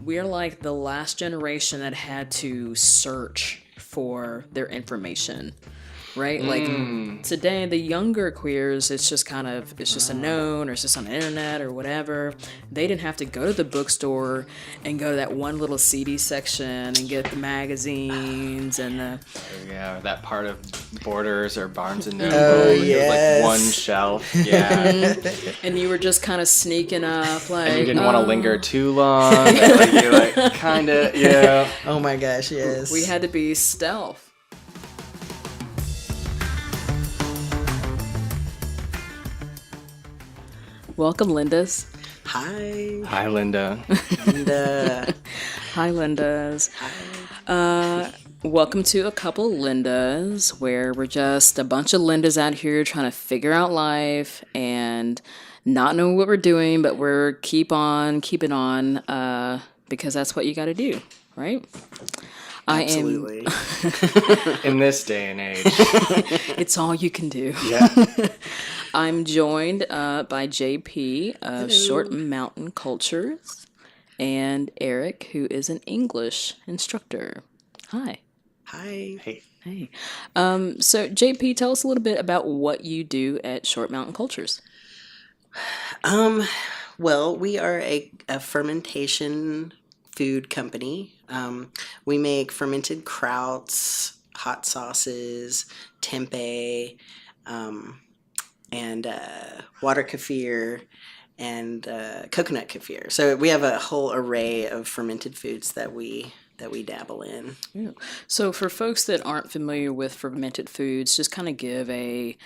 we're like the last generation that had to search for their information, right? Like today, the younger queers, it's just a known, or it's just on the internet or whatever. They didn't have to go to the bookstore and go to that one little CD section and get the magazines and the. Yeah, or that part of Borders or Barnes and Noble. Oh, It was yes. like one shelf. Yeah. And you were just kind of sneaking up, like. And you didn't want to linger too long. Like, you like, kind of, yeah. Oh my gosh, yes. We had to be stealth. Welcome, Lindas. Hi. Hi, Linda. Linda. Hi, Lindas. Welcome to A Couple Lindas, where we're just a bunch of Lindas out here trying to figure out life and not knowing what we're doing, but we're keeping on, because that's what you got to do, right? Absolutely. In this day and age. It's all you can do. Yeah. I'm joined by JP of Hello. Short Mountain Cultures and Eric, who is an English instructor. Hi. Hi. Hey. Hey. So, JP, tell us a little bit about what you do at Short Mountain Cultures. Well, we are a fermentation food company. We make fermented krauts, hot sauces, tempeh, and water kefir, and coconut kefir. So we have a whole array of fermented foods that we dabble in. Yeah. So, for folks that aren't familiar with fermented foods, just kind of give a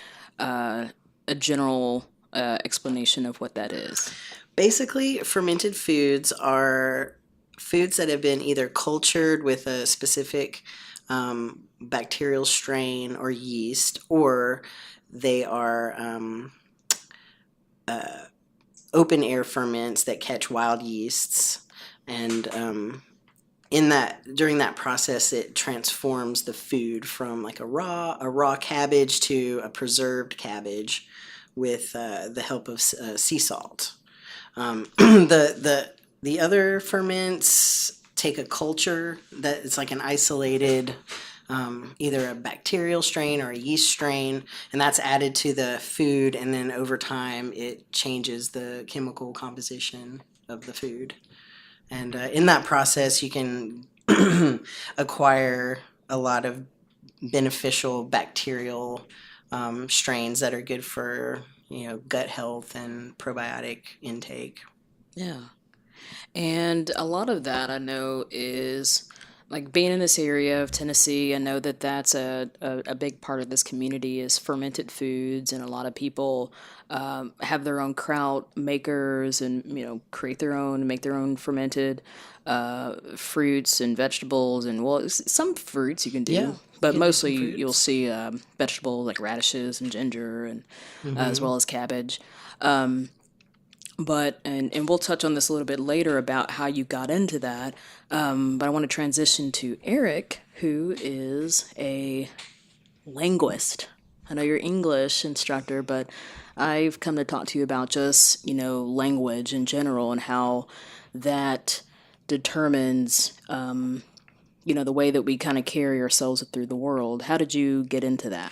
general explanation of what that is. Basically, fermented foods are foods that have been either cultured with a specific bacterial strain or yeast, or they are open air ferments that catch wild yeasts, and during that process, it transforms the food from like a raw cabbage to a preserved cabbage with the help of sea salt. The other ferments take a culture that it's like an isolated, either a bacterial strain or a yeast strain, and that's added to the food, and then over time it changes the chemical composition of the food. And in that process, you can acquire a lot of beneficial bacterial strains that are good for gut health and probiotic intake. Yeah. And a lot of that I know is like being in this area of Tennessee. I know that that's a big part of this community is fermented foods, and a lot of people have their own kraut makers and make their own fermented fruits and vegetables, and some fruits you can do, Yeah, but you mostly can do some you'll fruits. see vegetables like radishes and ginger and as well as cabbage. But and we'll touch on this a little bit later about how you got into that. But I want to transition to Eric, who is a linguist. I know you're English instructor, but I've come to talk to you about just language in general and how that determines the way that we kind of carry ourselves through the world. How did you get into that?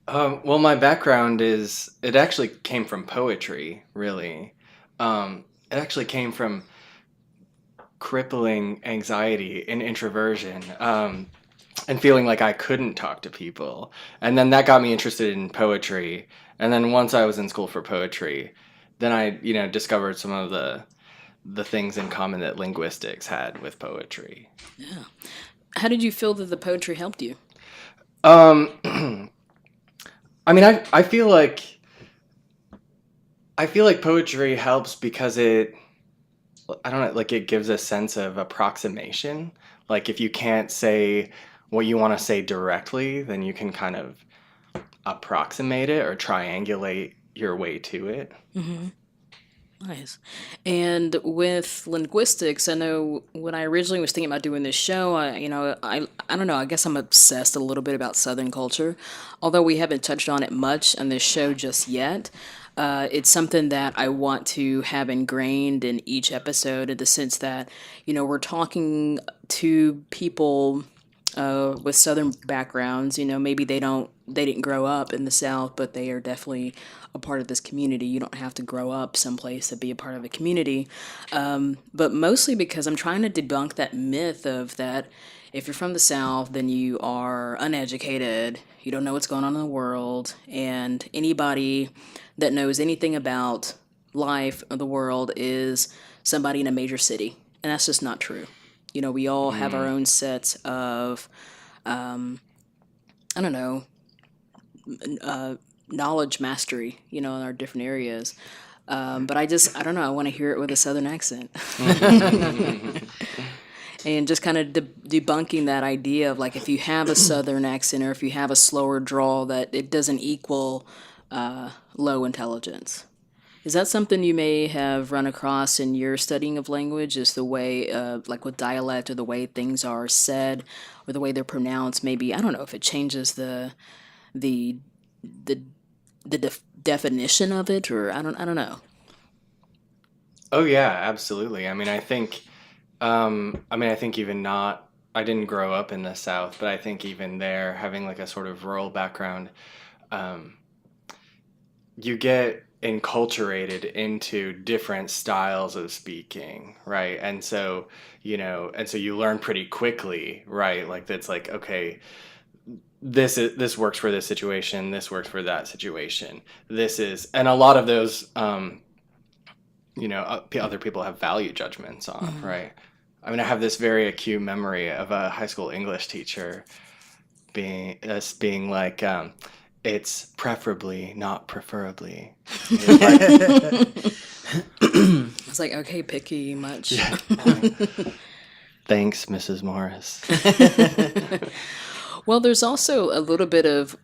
Well, my background it actually came from poetry, really. It actually came from crippling anxiety and introversion, and feeling like I couldn't talk to people. And then that got me interested in poetry. And then once I was in school for poetry, then I, discovered some of the things in common that linguistics had with poetry. Yeah. How did you feel that the poetry helped you? I mean, I feel like poetry helps because it gives a sense of approximation. Like if you can't say what you want to say directly, then you can kind of approximate it or triangulate your way to it. Mm-hmm. Nice. And with linguistics, I know when I originally was thinking about doing this show, I don't know, I guess I'm obsessed a little bit about Southern culture, although we haven't touched on it much on this show just yet. It's something that I want to have ingrained in each episode, in the sense that, we're talking to people with Southern backgrounds. Maybe they didn't grow up in the South, but they are definitely a part of this community. You don't have to grow up someplace to be a part of a community. But mostly because I'm trying to debunk that myth of that if you're from the South, then you are uneducated, you don't know what's going on in the world, and anybody that knows anything about life or the world is somebody in a major city. And that's just not true. We all have our own sets of, I don't know, knowledge mastery, in our different areas. But I don't know, I want to hear it with a Southern accent. And just kind of debunking that idea of, like, if you have a Southern accent or if you have a slower drawl, that it doesn't equal low intelligence. Is that something you may have run across in your studying of language? Is the way, like with dialect, or the way things are said, or the way they're pronounced? Maybe, I don't know if it changes the definition of it, or I don't know. Oh yeah, absolutely. I think even not, I didn't grow up in the South, but I think even there, having like a sort of rural background, you get enculturated into different styles of speaking, right? And so, you learn pretty quickly, right? Like that's like, okay, this works for this situation, this works for that situation. And a lot of those, other people have value judgments on, right? I have this very acute memory of a high school English teacher being like, it's preferably, not preferably. It's like, okay, picky much. Yeah. Thanks, Mrs. Morris. Well, there's also a little bit of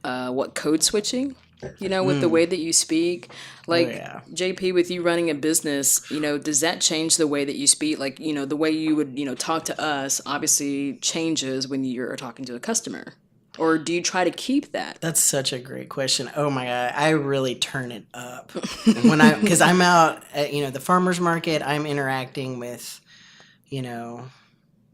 code switching, with the way that you speak. Like, JP, with you running a business, does that change the way that you speak? Like, the way you would, talk to us obviously changes when you're talking to a customer. Or do you try to keep that? That's such a great question. Oh my God, I really turn it up because I'm out at, the farmer's market. I'm interacting with, a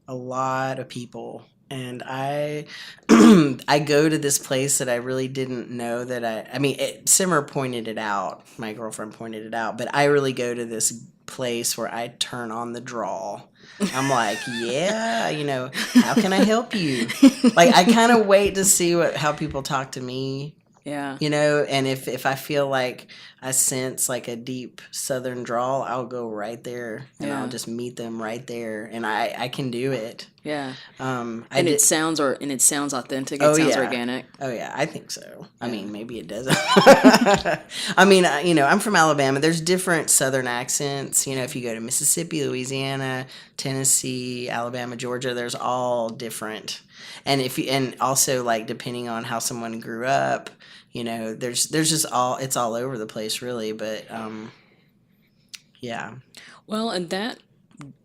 lot of people. And I I go to this place that I really didn't know that Simmer pointed it out. My girlfriend pointed it out. But I really go to this place where I turn on the drawl. I'm like, yeah, how can I help you? Like, I kind of wait to see how people talk to me. Yeah. And if I feel like I sense like a deep Southern drawl, I'll go right there and I'll just meet them right there, and I can do it. Yeah. It sounds authentic. It sounds organic. Oh yeah, I think so. I mean, maybe it doesn't. I'm from Alabama. There's different Southern accents. If you go to Mississippi, Louisiana, Tennessee, Alabama, Georgia, there's all different. And also, like, depending on how someone grew up, there's just it's all over the place, really. But yeah. Well, and that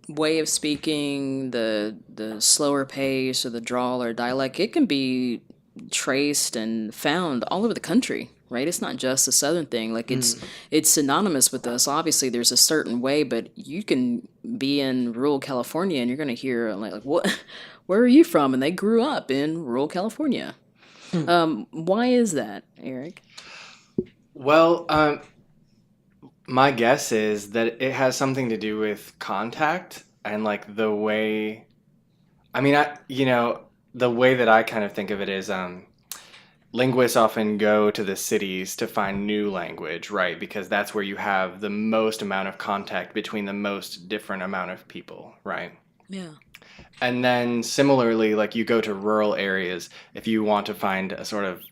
way of speaking, the slower pace or the drawl or dialect, it can be traced and found all over the country, right? It's not just a Southern thing. Like, it's synonymous with us. Obviously, there's a certain way, but you can be in rural California and you're going to hear like, what? Where are you from? And they grew up in rural California. Why is that, Eric? Well, my guess is that it has something to do with contact and like the way, the way that I kind of think of it is, linguists often go to the cities to find new language, right? Because that's where you have the most amount of contact between the most different amount of people, right? Yeah. And then similarly, like, you go to rural areas if you want to find a sort of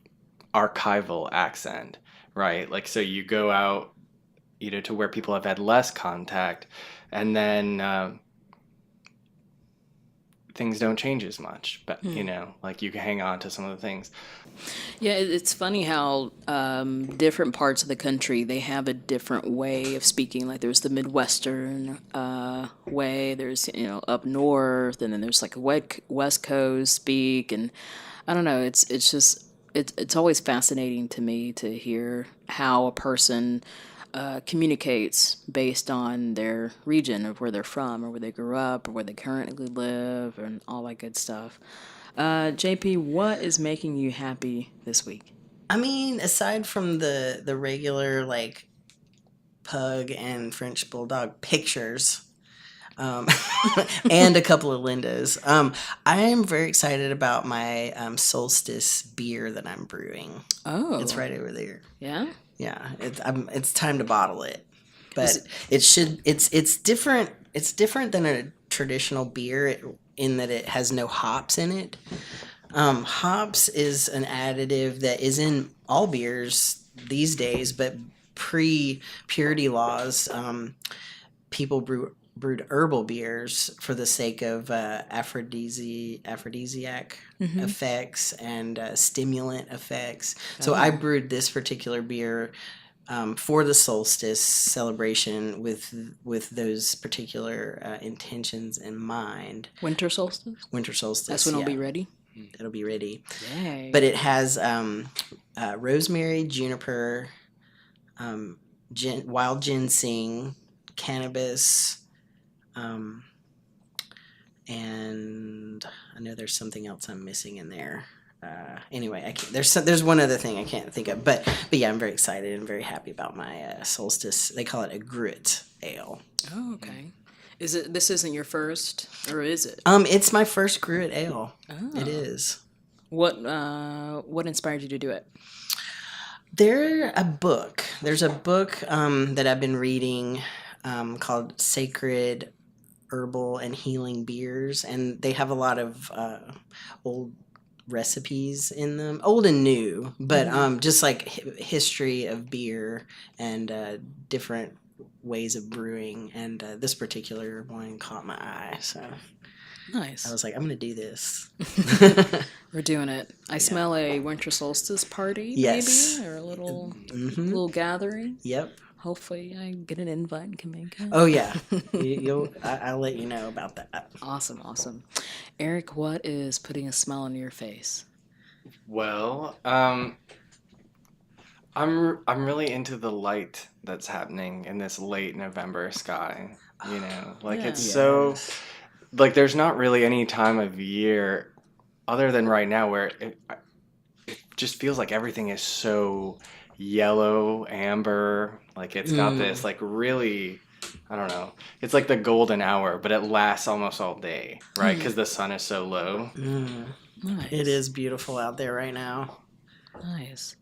archival accent, right? Like, so you go out, to where people have had less contact, and then things don't change as much, but like, you can hang on to some of the things. Yeah, it's funny how different parts of the country, they have a different way of speaking. Like, there's the Midwestern way, there's, up north, and then there's like a West Coast speak, and I don't know, it's just it's always fascinating to me to hear how a person communicates based on their region of where they're from or where they grew up or where they currently live and all that good stuff. JP, what is making you happy this week? I mean, aside from the regular like pug and French bulldog pictures, um, and a couple of Lindas, I am very excited about my solstice beer that I'm brewing. Oh, It's right over there. yeah. Yeah, it's time to bottle it, but Is it's different. It's different than a traditional beer in that it has no hops in it. Hops is an additive that is in all beers these days, but pre-purity laws, people brewed herbal beers for the sake of aphrodisiac effects and stimulant effects. So I brewed this particular beer for the solstice celebration with those particular intentions in mind. winter solstice? Winter solstice. That's when it'll be ready. It'll be ready. Yay. But it has rosemary, juniper, wild ginseng, cannabis, and I know there's something else I'm missing in there. Anyway, I can't, there's one other thing I can't think of, but yeah, I'm very excited and very happy about my solstice. They call it a gruit ale. Oh, okay. This isn't your first, or is it? It's my first gruit ale. Oh. It is. What inspired you to do it? There's a book that I've been reading called Sacred Herbal and Healing Beers, and they have a lot of old recipes in them, old and new, but just like history of beer and different ways of brewing, and this particular one caught my eye, so Nice. I was like, I'm gonna do this. We're doing it. I smell a winter solstice party, Yes. maybe, or a little Mm-hmm. little gathering. Yep. Hopefully, I get an invite and can make it. Oh yeah. I'll let you know about that. Awesome, awesome. Eric, what is putting a smile on your face? Well, I'm really into the light that's happening in this late November sky. You know, like Yeah. it's so like there's not really any time of year other than right now where it just feels like everything is so yellow, amber. Like it's got this like really, I don't know. It's like the golden hour, but it lasts almost all day, right? Because the sun is so low. Nice. It is beautiful out there right now. Nice.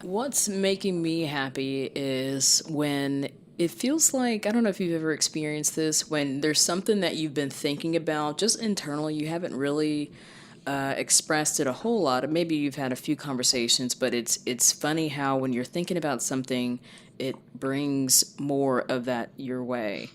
What's making me happy is when it feels like, I don't know if you've ever experienced this, when there's something that you've been thinking about just internally, you haven't really expressed it a whole lot. Maybe you've had a few conversations, but it's funny how when you're thinking about something, it brings more of that your way.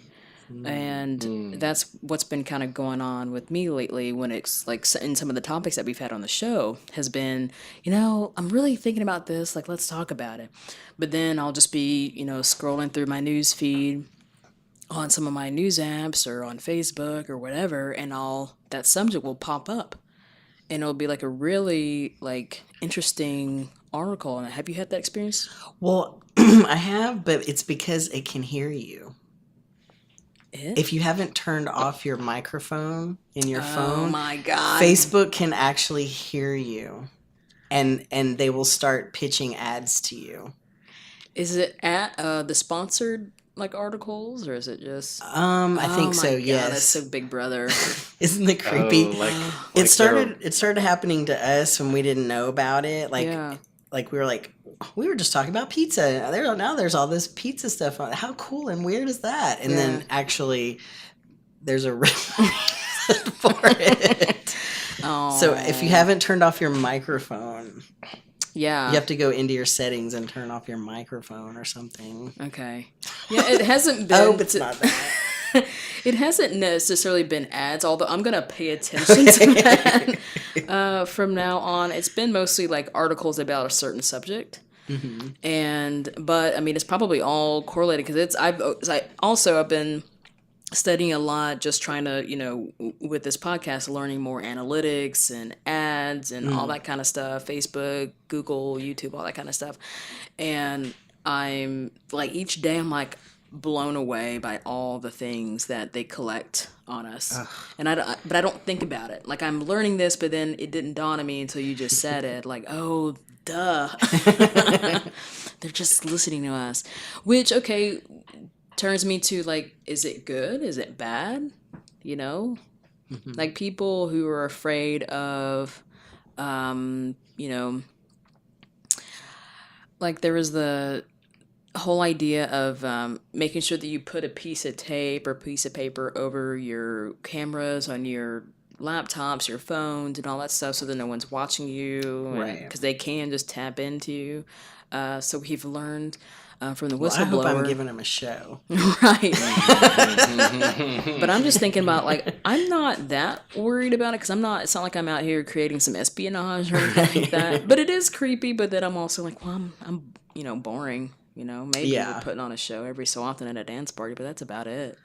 And that's what's been kind of going on with me lately when it's like in some of the topics that we've had on the show has been, I'm really thinking about this, like, let's talk about it. But then I'll just be, scrolling through my news feed on some of my news apps or on Facebook or whatever, and that subject will pop up. And it'll be like a really like interesting article. And have you had that experience? Well, I have, but it's because it can hear you. If you haven't turned off your microphone in your phone, Oh my God. Facebook can actually hear you, and they will start pitching ads to you. Is it at the sponsored like articles, or is it just? I think so. Oh my God, Yes. that's so Big Brother. Isn't it creepy? It It started happening to us when we didn't know about it. Yeah. Like we were just talking about pizza. There's all this pizza stuff on. How cool and weird is that? And then actually, there's a reason for it. Oh. So if you haven't turned off your microphone, Yeah. you have to go into your settings and turn off your microphone or something. Okay. Yeah, it hasn't been. I hope it's not that. It hasn't necessarily been ads, although I'm gonna pay attention to that from now on. It's been mostly like articles about a certain subject, but I mean it's probably all correlated because I've been studying a lot, just trying to, with this podcast, learning more analytics and ads and all that kind of stuff, Facebook, Google, YouTube, all that kind of stuff. And I'm like, each day I'm like blown away by all the things that they collect on us. And but I don't think about it. Like, I'm learning this, but then it didn't dawn on me until you just said it. Like, oh, duh. They're just listening to us. Which, okay, turns me to, like, is it good? Is it bad? Like, people who are afraid of, like, there was the whole idea of making sure that you put a piece of tape or piece of paper over your cameras on your laptops, your phones, and all that stuff, so that no one's watching you, Right. Because they can just tap into you. So we've learned from the Well, I hope I'm whistleblower. giving them a show. Right. But I'm just thinking about, like, I'm not that worried about it, because it's not like I'm out here creating some espionage or anything like that. But it is creepy, but then I'm also like, well, I'm boring. Maybe Yeah. we're putting on a show every so often at a dance party, but that's about it.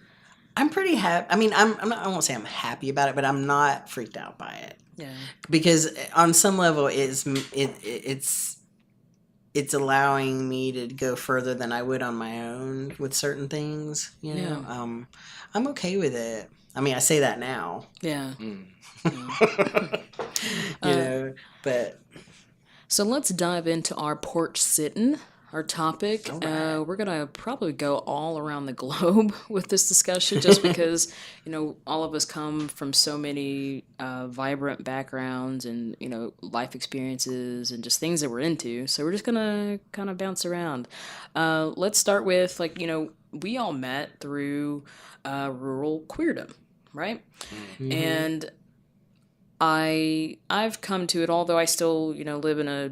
I'm pretty happy. I mean, I'm not. I won't say I'm happy about it, but I'm not freaked out by it Yeah. because on some level, it's allowing me to go further than I would on my own with certain things. Yeah. I'm okay with it. I mean, I say that now. Yeah. But So let's dive into our porch sitting, our topic. All right. We're going to probably go all around the globe with this discussion, just because, all of us come from so many vibrant backgrounds and, life experiences and just things that we're into. So we're just going to kind of bounce around. Let's start with, like, we all met through rural queerdom, right? And I've come to it, although I still, live in a,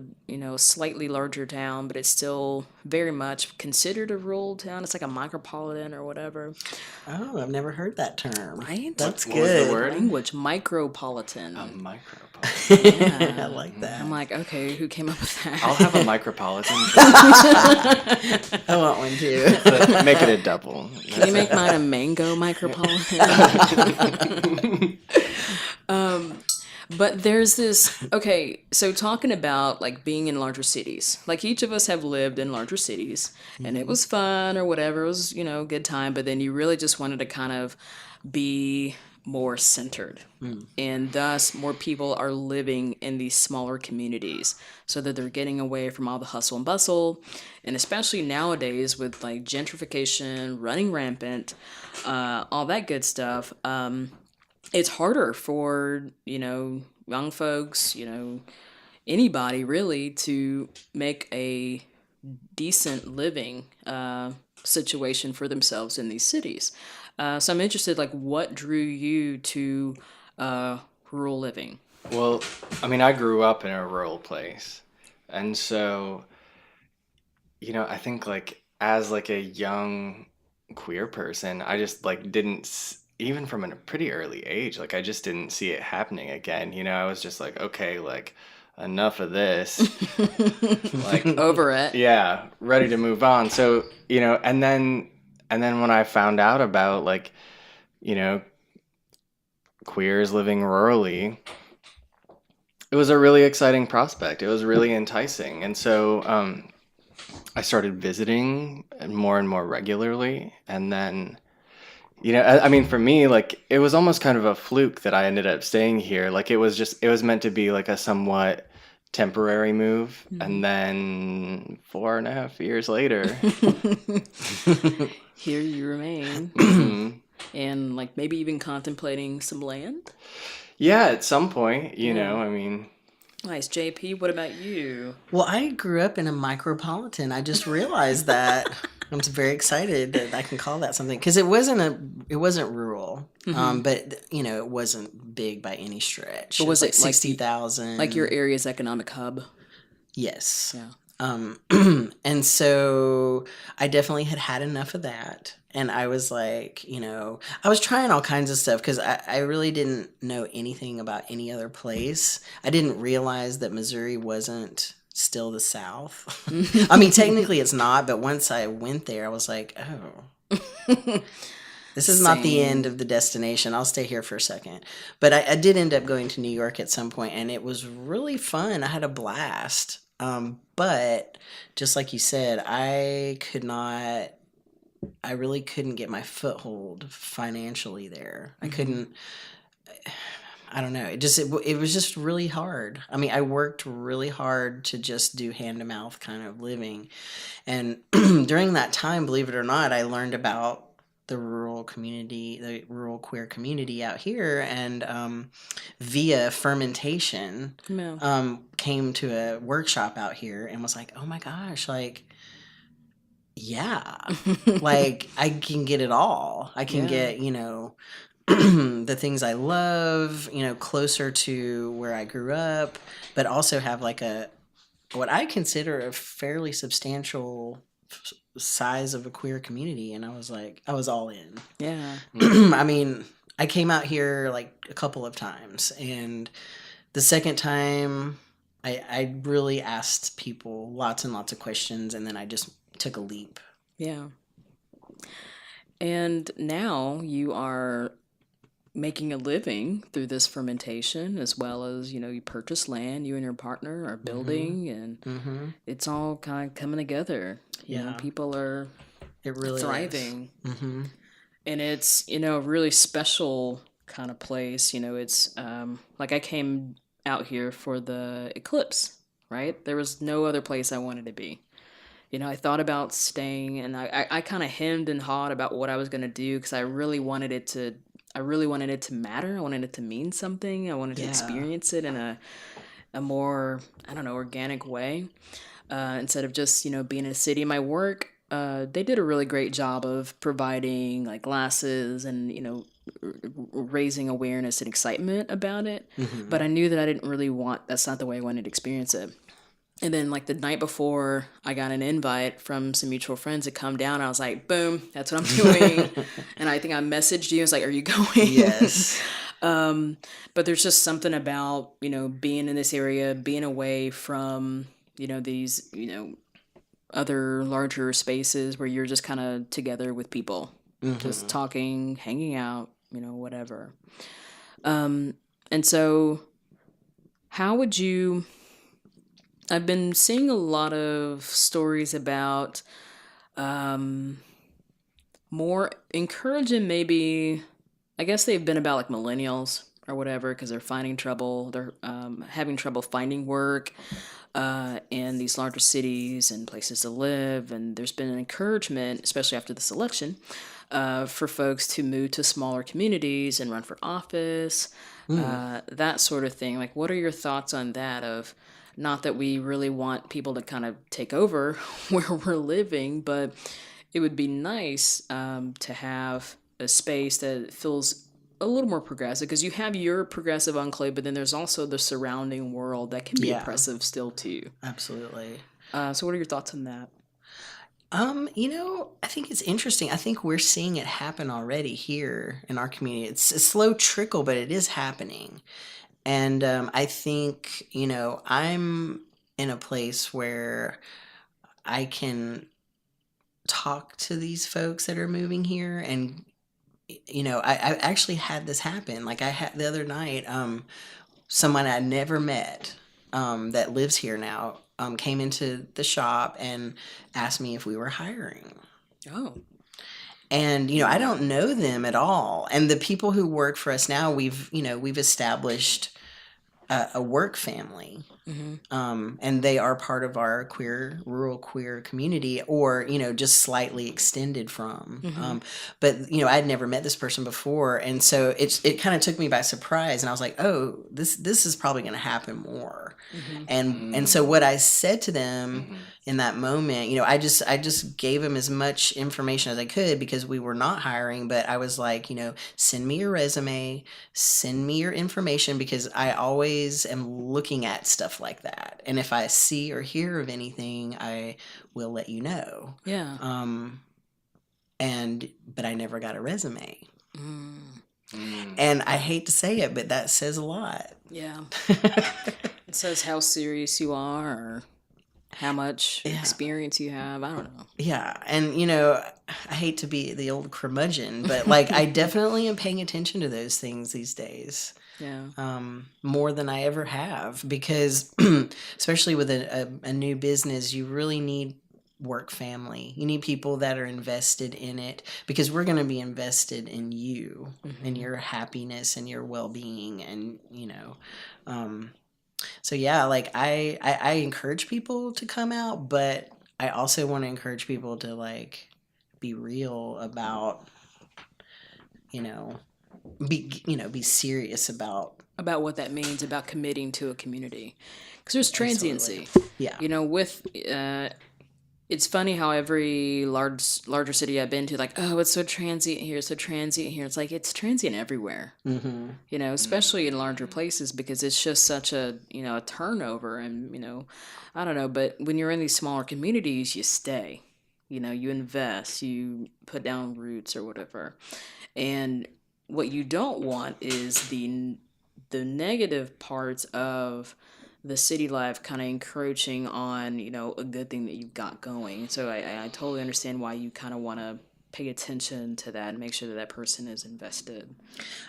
slightly larger town, but it's still very much considered a rural town. It's like a micropolitan or whatever. I've never heard that term. Right? That's What was the good. word? Language, micropolitan. Micropolitan. I like that. I'm like, okay, who came up with that? I'll have a micropolitan. I want one too. But make it a double. Can you make mine a mango micropolitan? But there's this, okay, so talking about, like, being in larger cities. Like, each of us have lived in larger cities, and it was fun or whatever. It was, good time, but then you really just wanted to kind of be more centered. And thus, more people are living in these smaller communities, so that they're getting away from all the hustle and bustle. And especially nowadays with, like, gentrification running rampant, all that good stuff, it's harder for, young folks, anybody really, to make a decent living situation for themselves in these cities. So I'm interested, like, what drew you to rural living? Well, I mean, I grew up in a rural place. And so, I think, like, as, like, a young queer person, I just, like, didn't, even from a pretty early age, like, I just didn't see it happening again. I was just like, okay, like, enough of this. Like, Over it. yeah, ready to move on. So, and then when I found out about, like, queers living rurally, it was a really exciting prospect. It was really enticing. And so I started visiting more and more regularly. And then, I mean, for me, like, it was almost kind of a fluke that I ended up staying here. Like, it was meant to be like a somewhat temporary move. And then 4.5 years later, Here you remain. And, like, maybe even contemplating some land. yeah, at some point, I mean, Nice. JP, what about you? Well, I grew up in a micropolitan. I just realized that. I'm very excited that I can call that something because it wasn't rural, but it wasn't big by any stretch. But was like it like 60,000? Like your area's economic hub? Yes. Yeah. And so I definitely had enough of that. And I was like, I was trying all kinds of stuff because I really didn't know anything about any other place. I didn't realize that Missouri wasn't still the South. I mean, technically it's not, but once I went there, I was like, oh. This is not the end Same. of the destination. I'll stay here for a second. But I did end up going to New York at some point, and it was really fun. I had a blast. But just like you said, I really couldn't get my foothold financially there. I Mm-hmm. couldn't, I don't know. It was just really hard. I mean, I worked really hard to just do hand to mouth kind of living. And during that time, believe it or not, I learned about the rural queer community out here, and via fermentation, Yeah. came to a workshop out here and was like, oh my gosh, like, yeah, like I can get it all. I can Yeah. get, the things I love, closer to where I grew up, but also have like what I consider a fairly substantial size of a queer community. And I was all in. Yeah. I mean, I came out here like a couple of times, and the second time I really asked people lots and lots of questions, and then I just took a leap. Yeah. And now you are making a living through this fermentation, as well as, you purchase land, you and your partner are Mm-hmm. building, and Mm-hmm. it's all kind of coming together. Yeah, People are it really is. thriving. Mm-hmm. And it's, a really special kind of place. It's like I came out here for the eclipse, right? There was no other place I wanted to be. I thought about staying, and I kind of hemmed and hawed about what I was going to do, because I really wanted it to matter. I wanted it to mean something. I wanted to Yeah. experience it in a more, I don't know, organic way, instead of just, being in a city. My work, they did a really great job of providing like glasses and, raising awareness and excitement about it. Mm-hmm. But I knew that that's not the way I wanted to experience it. And then, like, the night before, I got an invite from some mutual friends to come down. I was like, boom, that's what I'm doing. And I think I messaged you. I was like, are you going? Yes. But there's just something about, being in this area, being away from, these, other larger spaces where you're just kind of together with people, just Mm-hmm. talking, hanging out, whatever. And so, how would you. I've been seeing a lot of stories about more encouraging, maybe, I guess they've been about like millennials or whatever, because they're finding trouble. They're having trouble finding work in these larger cities and places to live. And there's been an encouragement, especially after this election, for folks to move to smaller communities and run for office, Mm. that sort of thing. Like, what are your thoughts on that? Of not that we really want people to kind of take over where we're living, but it would be nice to have a space that feels a little more progressive, because you have your progressive enclave, but then there's also the surrounding world that can be Yeah, oppressive still too. absolutely. So what are your thoughts on that? I think it's interesting. I think we're seeing it happen already here in our community. It's a slow trickle, but it is happening. And I think, I'm in a place where I can talk to these folks that are moving here. And, I actually had this happen. Like, I had the other night, someone I never met, that lives here now, came into the shop and asked me if we were hiring. Oh. And I don't know them at all. And the people who work for us now, we've established a work family. Mm-hmm. And they are part of our rural queer community, or, just slightly extended from. Mm-hmm. But, I'd never met this person before. And so it kind of took me by surprise. And I was like, oh, this is probably going to happen more. Mm-hmm. And so what I said to them Mm-hmm. in that moment, I just gave them as much information as I could, because we were not hiring. But I was like, send me your resume, send me your information, because I always am looking at stuff like that. And if I see or hear of anything, I will let you know. Yeah. But I never got a resume. Mm. And I hate to say it, but that says a lot. Yeah. It says how serious you are, or how much Yeah. experience you have. I don't know. Yeah, and you know, I hate to be the old curmudgeon, but like I definitely am paying attention to those things these days. Yeah. More than I ever have, because especially with a new business, you really need work family. You need people that are invested in it, because we're going to be invested in you and your happiness and your well-being, and you know, so yeah, like I encourage people to come out, but I also want to encourage people to like be real about, you know, be serious About what that means, about committing to a community. Because there's transiency. Yeah. You know, with it's funny how every larger city I've been to, like, oh, it's so transient here, so transient here. It's like it's transient everywhere. Mm-hmm. You know, especially in larger places, because it's just such a a turnover, and I don't know. But when you're in these smaller communities, you stay. You know, you invest, you put down roots or whatever, and what you don't want is the negative parts of the city life kind of encroaching on a good thing that you've got going. So I totally understand why you kind of want to pay attention to that and make sure that that person is invested.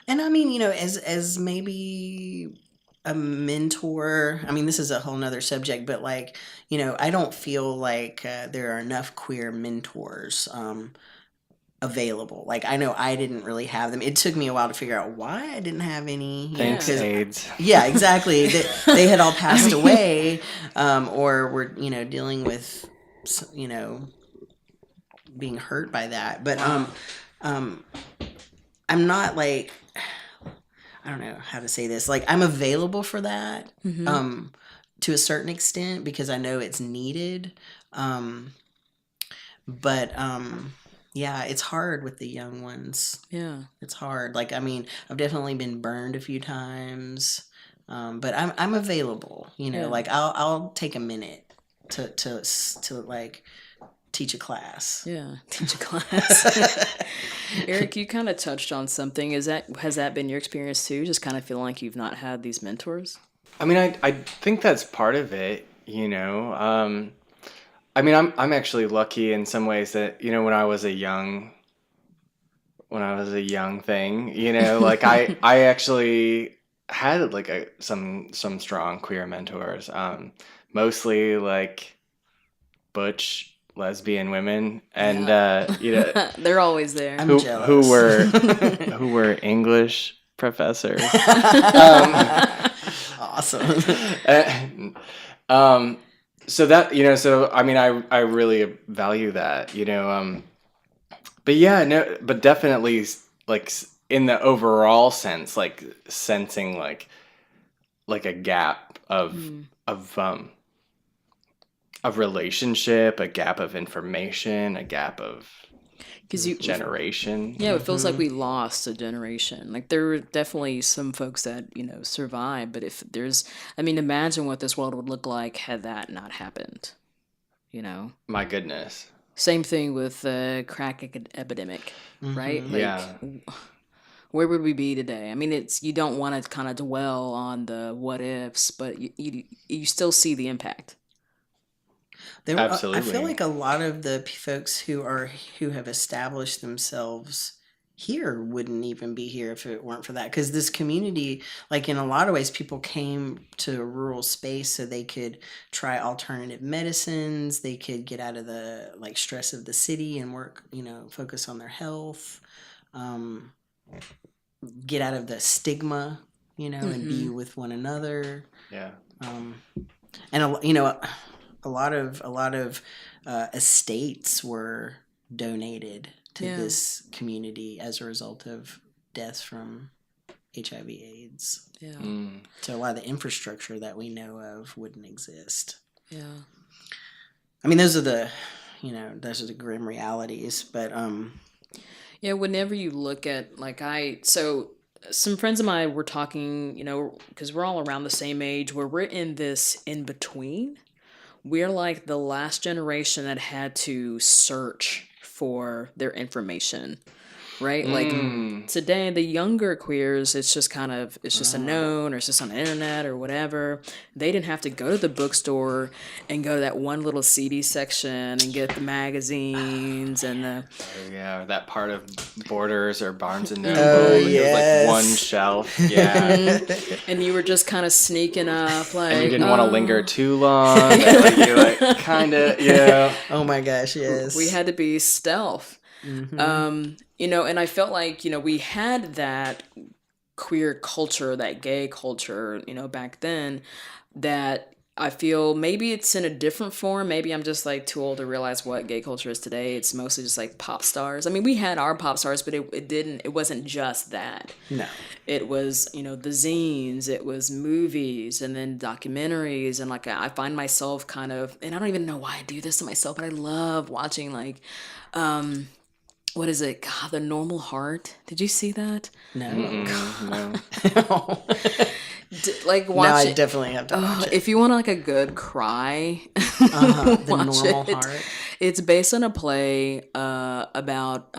And I mean, you know, as maybe a mentor, I mean, this is a whole nother subject, but like, you know, I don't feel like there are enough queer mentors available. Like, I know I didn't really have them. It took me a while to figure out why I didn't have any. Thanks, Yeah. AIDS. Yeah, exactly. They had all passed away, or were, you know, dealing with, you know, being hurt by that. But I'm not like, I don't know how to say this. Like, I'm available for that, to a certain extent, because I know it's needed. But yeah, it's hard with the young ones. Yeah. It's hard. Like, I mean, I've definitely been burned a few times, but I'm available. You know, Yeah. like I'll take a minute to like teach a class. Yeah, teach a class. Eric, you kind of touched on something. Has that been your experience too? Just kind of feeling like you've not had these mentors? I mean, I think that's part of it, you know. I mean, I'm actually lucky in some ways that, you know, when I was a young thing, you know, like I actually had like some strong queer mentors, mostly like butch lesbian women, and you know, They're always there. I'm who jealous. who were English professors. Awesome. So that, you know, so I mean, I really value that, you know, but yeah, no, but definitely like in the overall sense, like sensing like a gap of relationship, a gap of information, a gap of Because generation. yeah, it feels like we lost a generation. Like there were definitely some folks that survived, but if there's, I mean, imagine what this world would look like had that not happened. You know, My goodness. same thing with the crack epidemic, right? Like, Yeah. where would we be today? I mean, you don't want to kind of dwell on the what ifs, but you still see the impact. I feel Absolutely. like a lot of the folks who have established themselves here wouldn't even be here if it weren't for that. Because this community, like in a lot of ways, people came to a rural space so they could try alternative medicines. They could get out of the like stress of the city and work, you know, focus on their health, get out of the stigma, you know, and be with one another. Yeah. And you know, a lot of estates were donated to this community as a result of deaths from HIV/AIDS. Yeah. So a lot of the infrastructure that we know of wouldn't exist. Yeah. I mean, those are the grim realities. But yeah, whenever you look at so some friends of mine were talking, because we're all around the same age, where we're in this in between. We're like the last generation that had to search for their information. right? Like today, the younger queers, it's just kind of, it's just a known, or it's just on the internet or whatever. They didn't have to go to the bookstore and go to that one little CD section and get the magazines and the, Oh, yeah, that part of Borders or Barnes and Noble. Oh, It was yes. like one shelf. Yeah. and you were just kind of sneaking up, like, And you didn't want to linger too long. And, like, you like kind of, yeah. Oh my gosh, yes. we had to be stealth. You know, and I felt like, you know, we had that queer culture, that gay culture, you know, back then, that I feel maybe it's in a different form. Maybe I'm just like too old to realize what gay culture is today. It's mostly just like pop stars. I mean, we had our pop stars, but it wasn't just that. No. It was, you know, the zines, it was movies, and then documentaries. And like, I find myself kind of, and I don't even know why I do this to myself, but I love watching like, what is it? God, The Normal Heart. Did you see that? No. No. Like No, watch I it. definitely have to watch it. If you want like a good cry, The watch Normal it. Heart. It's based on a play about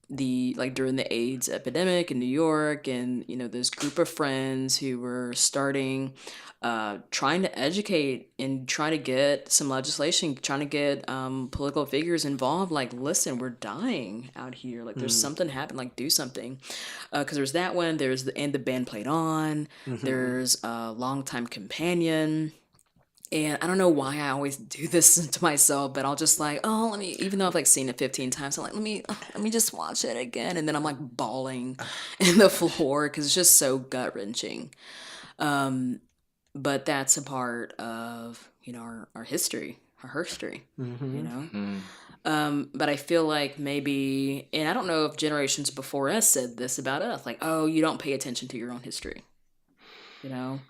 the like during the AIDS epidemic in New York, and you know this group of friends who were starting trying to educate and trying to get some legislation, trying to get political figures involved. Like, listen, we're dying out here. Like, there's something happened. Like, do something. Because there's that one. There's the band played on. There's a longtime companion. And I don't know why I always do this to myself, but I'll just like, oh, let me, even though I've like seen it 15 times, I'm like, let me just watch it again. And then I'm like bawling in the floor because it's just so gut wrenching. But that's a part of, you know, our history, you know? But I feel like maybe, and I don't know if generations before us said this about us, like, oh, you don't pay attention to your own history, you know?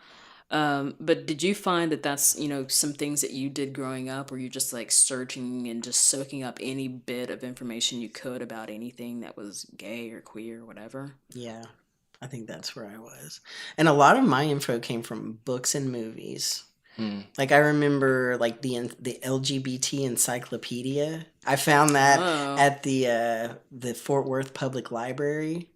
But did you find that that's, you know, some things that you did growing up where you're just like searching and just soaking up any bit of information you could about anything that was gay or queer or whatever? Yeah, I think that's where I was. And a lot of my info came from books and movies. Like I remember like the LGBT encyclopedia. I found that at the Fort Worth Public Library.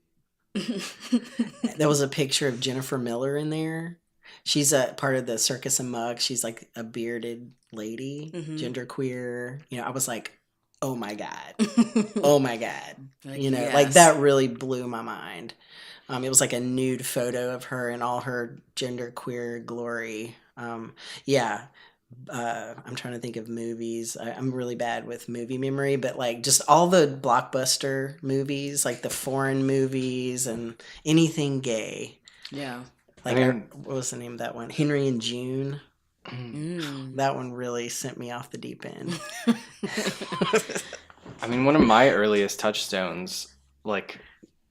There was a picture of Jennifer Miller in there. She's a part of the Circus and Mug. She's like a bearded lady, genderqueer. You know, I was like, oh my God. Oh my God. Like, You know, yes. like that really blew my mind. It was like a nude photo of her in all her genderqueer glory. Yeah. I'm trying to think of movies. I'm really bad with movie memory, but like just all the blockbuster movies, like the foreign movies and anything gay. Yeah. Like, I mean- what was the name of that one? Henry and June. That one really sent me off the deep end. I mean, one of my earliest touchstones, like,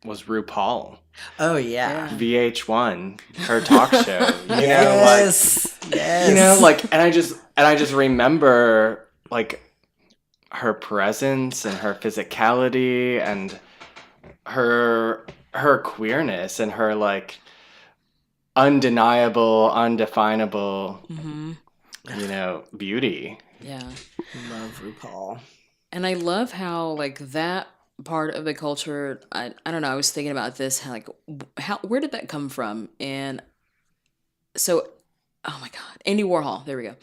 was RuPaul. Oh yeah. VH1, her talk show. You Yes. know, like, you know, like, and I just remember like her presence and her physicality and her queerness and her like undeniable, undefinable, you know, beauty. Yeah. Love RuPaul. And I love how like that part of the culture, I don't know, I was thinking about this, where did that come from? And so, oh my God, Andy Warhol, there we go.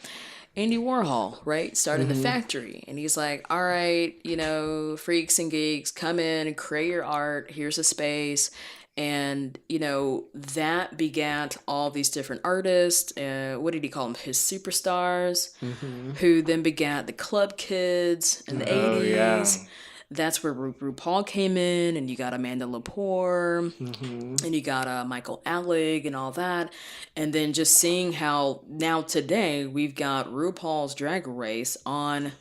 Andy Warhol, right, started the factory, and he's like, all right, you know, freaks and geeks, come in and create your art, here's a space. And, you know, that begat all these different artists. What did he call them? His superstars, who then begat the club kids in the 80s. Yeah. That's where RuPaul came in, and you got Amanda Lepore, and you got Michael Alec and all that. And then just seeing how now today we've got RuPaul's Drag Race on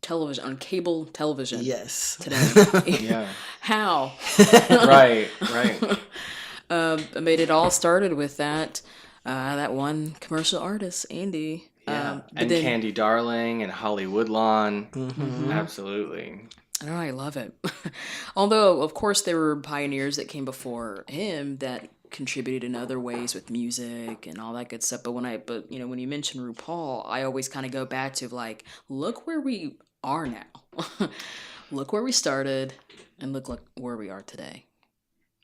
television, on cable television. Yes. Today. Yeah. How? Right. I mean, it all started with that one commercial artist, Andy. Yeah. But And then, Candy Darling and Holly Woodlawn. Absolutely. I don't know, I love it. Although, of course, there were pioneers that came before him that contributed in other ways with music and all that good stuff. But you know, when you mention RuPaul, I always kind of go back to like, look where we are now. Look where we started, and look like where we are today.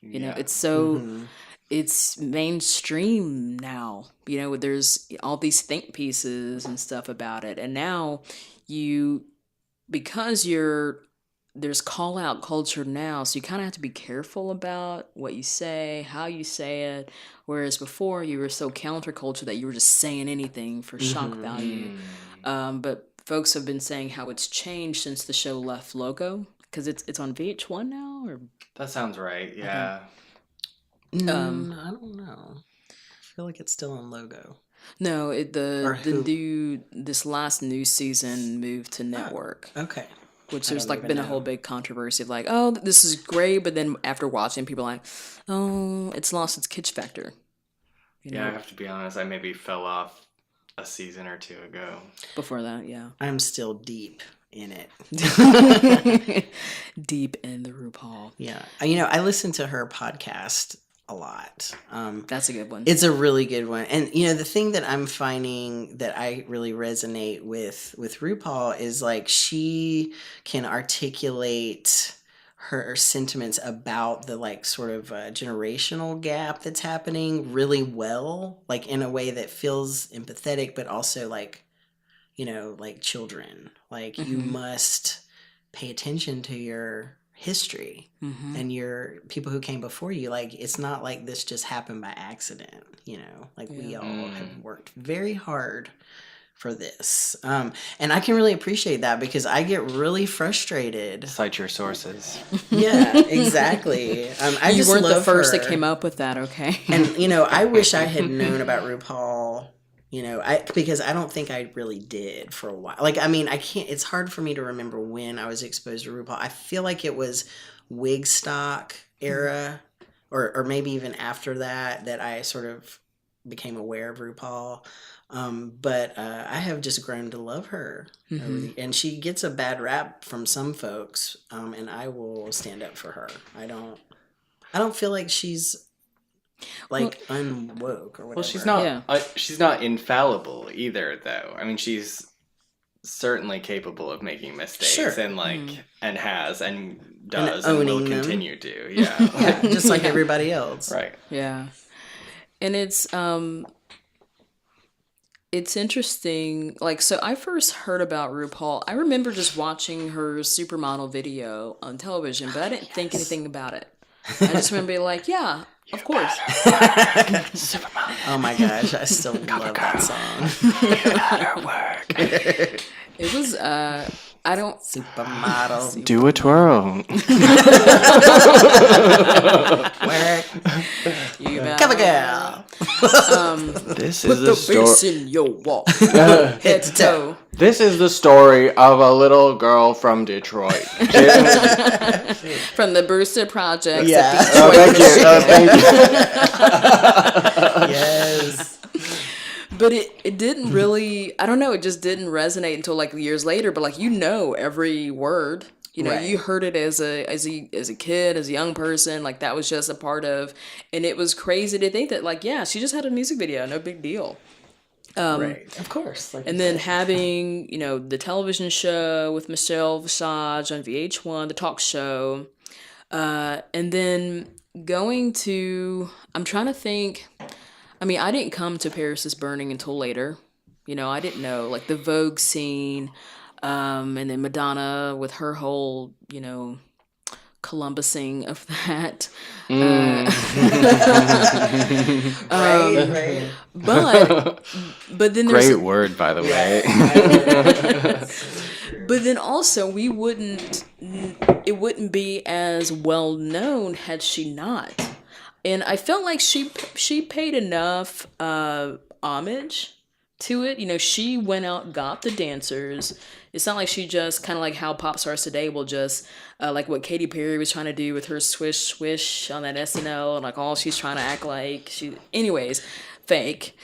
You know, Yeah. it's so it's mainstream now. You know, there's all these think pieces and stuff about it, and now you because there's call out culture now, so you kind of have to be careful about what you say, how you say it. Whereas before, you were so counterculture that you were just saying anything for shock value. But folks have been saying how it's changed since the show left Logo, because it's on VH1 now, or That sounds right. Yeah. I don't know. I feel like it's still on Logo. no, Or who? this last new season moved to network. Okay. Which I there's don't like even been a know. whole big controversy of like, oh, this is great, but then after watching, people are like, oh, it's lost its kitsch factor. You Yeah, I know, have to be honest. I maybe fell off a season or two ago. before that, yeah. I'm still deep in it. Deep in the RuPaul. Yeah. I listen to her podcast a lot. That's a good one. It's a really good one. And the thing that I'm finding that I really resonate with RuPaul is like she can articulate her sentiments about the like sort of generational gap that's happening really well, like in a way that feels empathetic, but also like, like children. Like you must pay attention to your history and your people who came before you. Like it's not like this just happened by accident, like we all have worked very hard for this, and I can really appreciate that because I get really frustrated. Cite your sources. Yeah, exactly. I you just weren't the love first her. that came up with that, okay? And I wish I had known about RuPaul. Because I don't think I really did for a while. Like, I mean, I can't. It's hard for me to remember when I was exposed to RuPaul. I feel like it was Wigstock era, or maybe even after that I sort of became aware of RuPaul. But I have just grown to love her, and she gets a bad rap from some folks. And I will stand up for her. I don't feel like she's like unwoke or whatever. Well, she's not. Yeah. She's not infallible either, though. I mean, she's certainly capable of making mistakes, Sure. and and has and does and, owning will them. continue to. Yeah. Yeah, just like everybody else. Right. Yeah. And it's interesting. Like, so I first heard about RuPaul. I remember just watching her supermodel video on television, but I didn't think anything about it. I just remember being like, yeah, of course. Oh my gosh, I still love that song. It was, I don't, Supermodel. Do a twirl. Work. you better. Cover girl. This Put is the the bass story. in your walk. Head to toe. This is the story of a little girl from Detroit. From the Brewster Project. Yeah. Oh, thank you. Yes. But it didn't really, I don't know, it just didn't resonate until like years later. But like, every word. Right. You heard it as a kid, as a young person, like that was just a part of, and it was crazy to think that like, yeah, she just had a music video, no big deal. Right. Of course. Like And then having, the television show with Michelle Visage on VH1, the talk show, and then going to, I'm trying to think, I mean, I didn't come to Paris is Burning until later. I didn't know, like the Vogue scene. And then Madonna with her whole, Columbusing of that. right. But then there's Great word, by the way. but then also it wouldn't be as well known had she not. And I felt like she paid enough homage to it. She went out, got the dancers. It's not like she just kind of like how pop stars today will just like what Katy Perry was trying to do with her swish swish on that SNL, and like all she's trying to act like anyways, fake.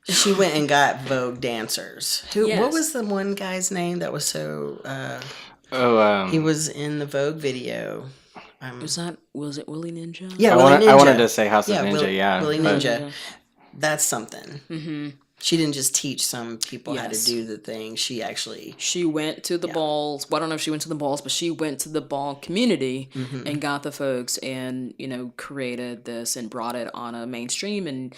She went and got Vogue dancers. Yes. What was the one guy's name that was so? He was in the Vogue video. Was it Willie Ninja? Yeah, I Willie Ninja. wanted to say House of Ninja, Willie but- Ninja. That's something. She didn't just teach some people how to Yes. do the thing. She actually, She went to the balls. Well, I don't know if she went to the balls, but she went to the ball community and got the folks and, created this and brought it on a mainstream. And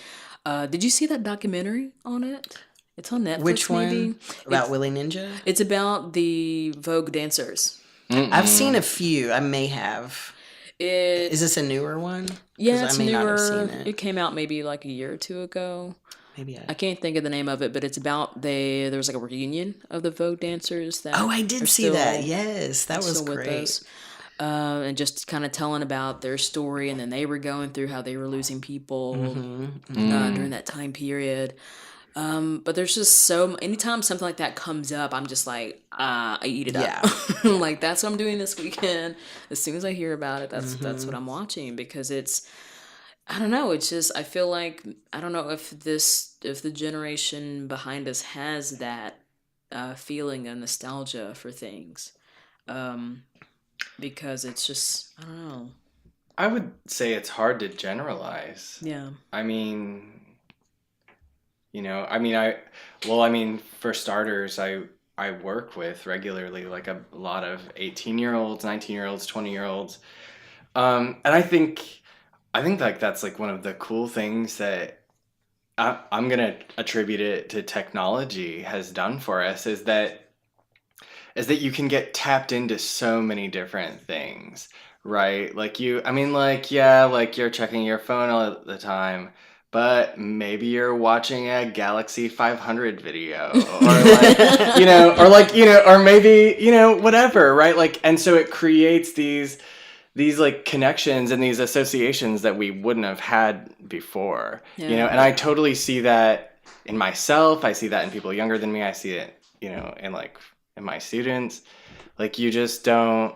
did you see that documentary on it? It's on Netflix, which one? maybe. About Willie Ninja? It's about the Vogue dancers. I've seen a few. I may have. It, Is this a newer one? yeah, 'Cause it's I may not have newer. seen It it. came out maybe like a year or two ago. Maybe I can't think of the name of it, but it's about there was like a reunion of the Vogue dancers that Oh, I are did see still, that. Yes, that was still with great. us. And just kind of telling about their story, and then they were going through how they were losing people during that time period. But there's just anytime something like that comes up, I'm just like, I eat it Yeah. up. Like, that's what I'm doing this weekend. As soon as I hear about it, that's what I'm watching, because I don't know. It's just, I feel like, I don't know if the generation behind us has that feeling of nostalgia for things. Because it's just, I don't know. I would say it's hard to generalize. Yeah. I mean, for starters, I work with regularly like a lot of 18-year-olds, 19-year-olds, 20-year-olds. And I think like that's like one of the cool things that I'm going to attribute it to technology has done for us is that you can get tapped into so many different things, right? Like you're checking your phone all the time, but maybe you're watching a Galaxy 500 video or maybe, whatever, right? Like, and so it creates these like connections and these associations that we wouldn't have had before, Yeah. and I totally see that in myself. I see that in people younger than me. I see it, in my students. Like, you just don't,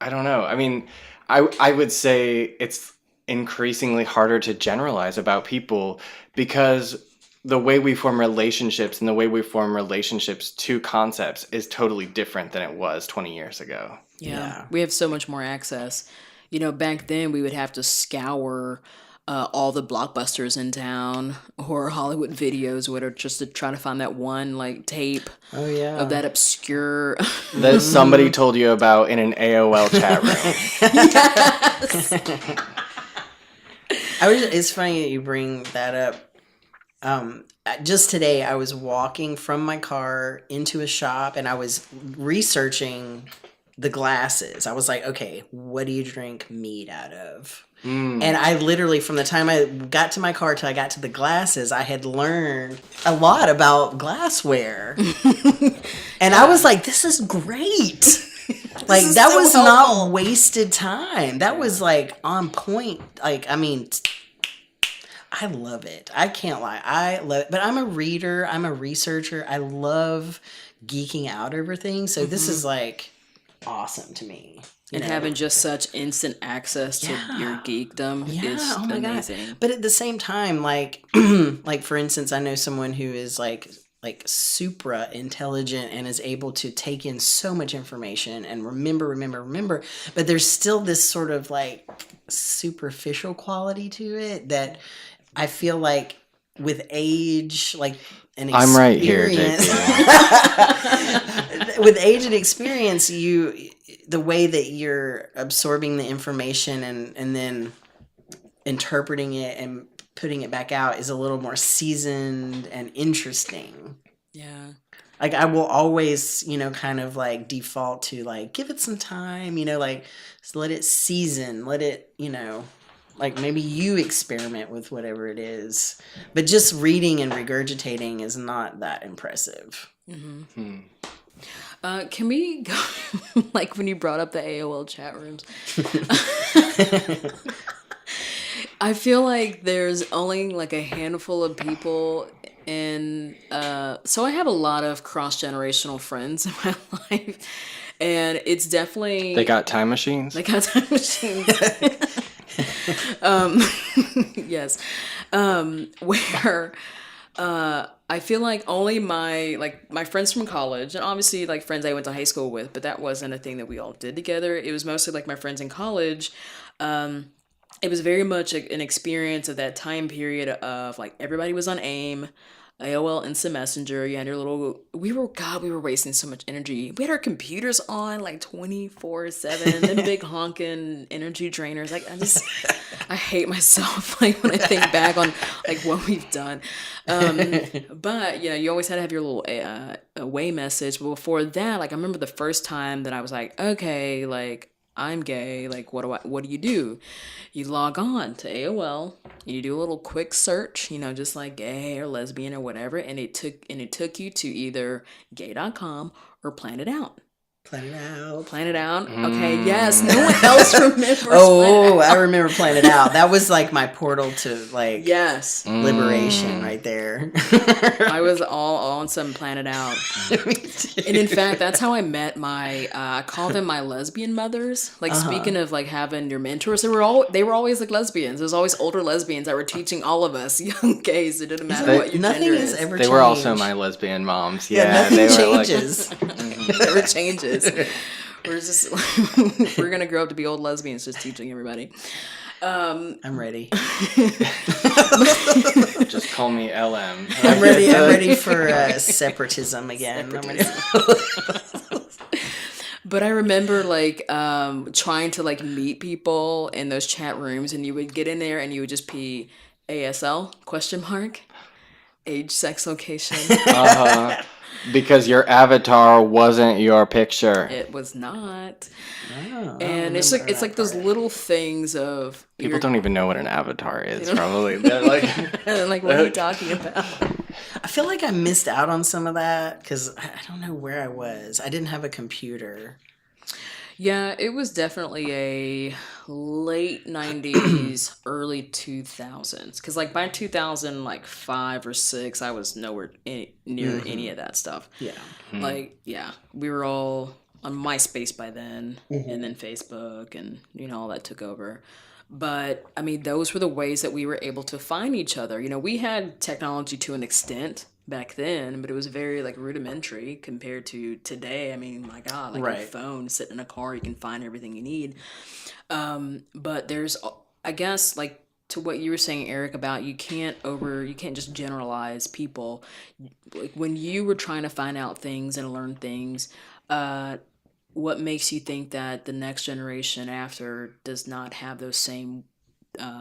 I don't know. I mean, I would say it's increasingly harder to generalize about people because the way we form relationships and the way we form relationships to concepts is totally different than it was 20 years ago. Yeah. We have so much more access. Back then we would have to scour all the blockbusters in town or Hollywood videos, whatever, just to try to find that one like tape Oh, yeah. of that obscure. That somebody told you about in an AOL chat room. It's funny that you bring that up. Just today, I was walking from my car into a shop and I was researching the glasses. I was like, okay, what do you drink mead out of? And I literally, from the time I got to my car till I got to the glasses, I had learned a lot about glassware. And I was like, this is great. Like, that was not wasted time. That was like on point. Like, I mean, I love it. I can't lie. I love it. But I'm a reader. I'm a researcher. I love geeking out over things. So this is like awesome to me. And having just such instant access to your geekdom is amazing. God. But at the same time, like, like for instance, I know someone who is like supra intelligent and is able to take in so much information and remember. But there's still this sort of like superficial quality to it that I feel like with age, like an experience. I'm right here, JP. With age and experience, the way that you're absorbing the information and then interpreting it and putting it back out is a little more seasoned and interesting. Yeah. Like, I will always, kind of like default to like, give it some time, like let it season, let it, like maybe you experiment with whatever it is. But just reading and regurgitating is not that impressive. Mm-hmm. Can we go, like when you brought up the AOL chat rooms, I feel like there's only like a handful of people so I have a lot of cross-generational friends in my life, and it's definitely... They got time machines? They got time machines. Yes. Where... I feel like only my friends from college, and obviously like friends I went to high school with, but that wasn't a thing that we all did together. It was mostly like my friends in college. It was very much an experience of that time period of like everybody was on AIM. AOL Instant Messenger. You had your little. We were wasting so much energy. We had our computers on like 24/7. Them big honking energy drainers. Like I hate myself like when I think back on like what we've done. But you always had to have your little away message. But before that, like I remember the first time that I was like, okay, like I'm gay. Like what do you do? You log on to AOL, you do a little quick search, just like gay or lesbian or whatever, and it took you to either gay.com or Plan It Out. Plan It Out. Plan It Out. Okay, yes. No one else remembers. Oh, I remember Plan It Out. That was like my portal to like yes, liberation right there. I was all on some Plan It Out. And in fact, that's how I met my I call them my lesbian mothers. Like speaking of like having your mentors, they were always like lesbians. There was always older lesbians that were teaching all of us young gays. It didn't matter what your nothing gender has is. ever They changed. were also my lesbian moms. Yeah, Yeah, nothing they were changes. Never changes. We're just we're gonna grow up to be old lesbians, just teaching everybody. I'm ready. Just call me LM. I'm ready for separatism again. I'm ready. But I remember like trying to like meet people in those chat rooms, and you would get in there and you would just be ASL ? Age, sex, location. Because your avatar wasn't your picture. It was not. Oh, And it's like those little things of People don't even know what an avatar is, probably. They're like, like what are you talking about? I feel like I missed out on some of that because I don't know where I was. I didn't have a computer. Yeah, it was definitely a late 90s, early 2000s. Because, like, by 2005 or 6, I was nowhere near any of that stuff. Yeah. Like, yeah, we were all on MySpace by then, and then Facebook, and, all that took over. But, I mean, those were the ways that we were able to find each other. We had technology to an extent back then, but it was very like rudimentary compared to today. I mean, my God, like your phone, sitting in a car, you can find everything you need. But there's, I guess, like to what you were saying, Eric, about you can't just generalize people. Like when you were trying to find out things and learn things, what makes you think that the next generation after does not have those same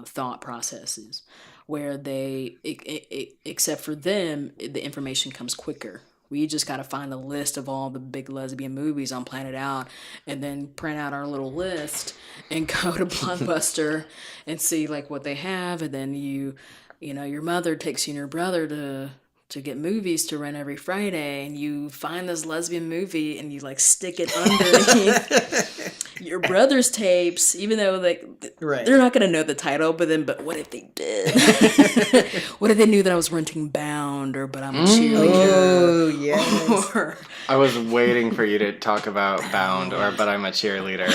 thought processes? Where except for them, the information comes quicker. We just got to find a list of all the big lesbian movies on Planet Out and then print out our little list and go to Blockbuster and see like what they have. And then your mother takes you and your brother to get movies to rent every Friday, and you find this lesbian movie and you like stick it underneath your brother's tapes, even though they're not going to know the title. But what if they did? What if they knew that I was renting Bound but I'm a cheerleader? Oh yes. I was waiting for you to talk about Bound but I'm a cheerleader.